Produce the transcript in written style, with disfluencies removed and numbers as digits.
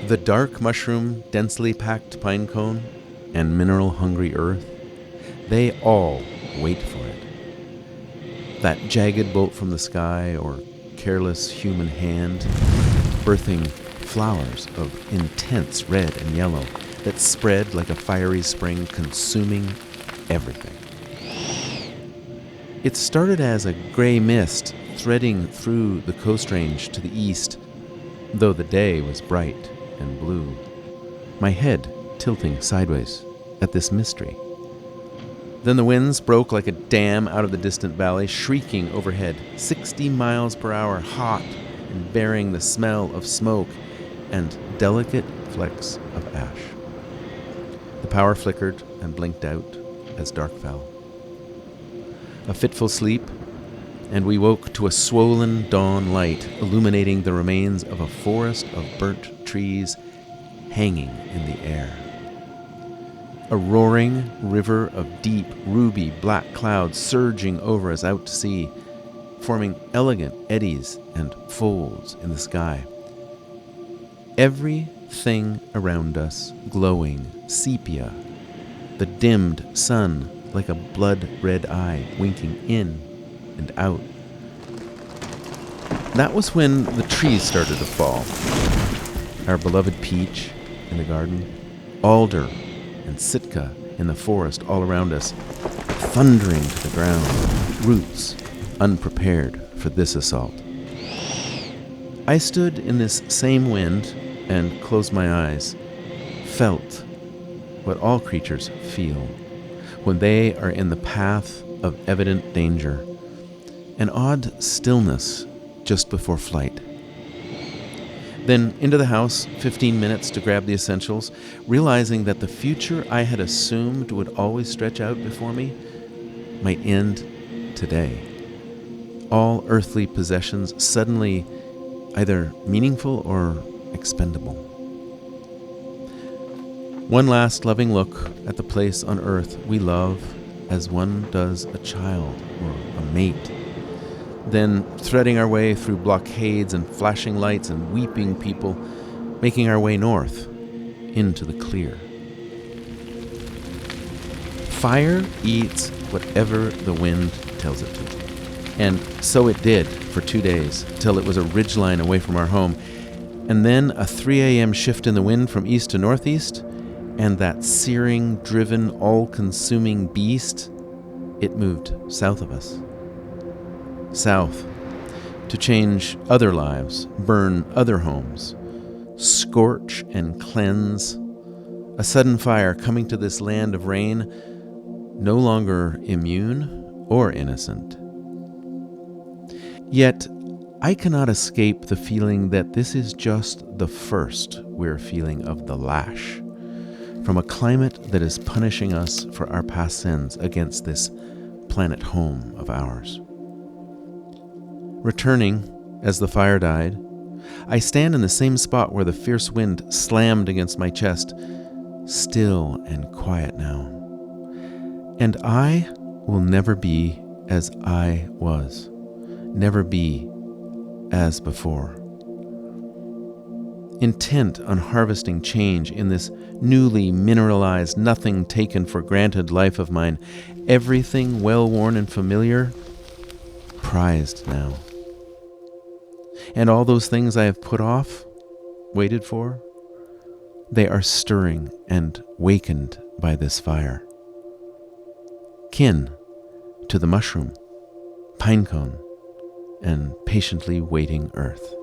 The dark mushroom, densely packed pine cone, and mineral-hungry earth, they all wait for it. That jagged bolt from the sky or careless human hand, birthing flowers of intense red and yellow that spread like a fiery spring, consuming everything. It started as a gray mist threading through the coast range to the east, though the day was bright and blue, my head tilting sideways at this mystery. Then the winds broke like a dam out of the distant valley, shrieking overhead, 60 miles per hour, hot and bearing the smell of smoke and delicate flecks of ash. The power flickered and blinked out as dark fell. A fitful sleep, and we woke to a swollen dawn light illuminating the remains of a forest of burnt trees hanging in the air. A roaring river of deep, ruby black clouds surging over us out to sea, forming elegant eddies and folds in the sky. Everything around us glowing sepia, the dimmed sun like a blood-red eye winking in and out. That was when the trees started to fall. Our beloved peach in the garden, alder and sitka in the forest all around us, thundering to the ground, roots unprepared for this assault. I stood in this same wind and closed my eyes, felt what all creatures feel when they are in the path of evident danger, an odd stillness just before flight. Then into the house, 15 minutes to grab the essentials, realizing that the future I had assumed would always stretch out before me might end today. All earthly possessions suddenly either meaningful or expendable. One last loving look at the place on earth we love as one does a child or a mate. Then threading our way through blockades and flashing lights and weeping people, making our way north into the clear. Fire eats whatever the wind tells it to. And so it did for 2 days, till it was a ridgeline away from our home. And then a 3 a.m. shift in the wind from east to northeast, and that searing, driven, all-consuming beast, it moved south of us. South, to change other lives, burn other homes, scorch and cleanse. A sudden fire coming to this land of rain, no longer immune or innocent. Yet, I cannot escape the feeling that this is just the first we're feeling of the lash from a climate that is punishing us for our past sins against this planet home of ours. Returning, as the fire died, I stand in the same spot where the fierce wind slammed against my chest, still and quiet now. And I will never be as I was, never be as before. Intent on harvesting change in this newly mineralized, nothing taken for granted life of mine, everything well-worn and familiar, prized now. And all those things I have put off, waited for, they are stirring and wakened by this fire. Kin to the mushroom, pinecone, and patiently waiting earth.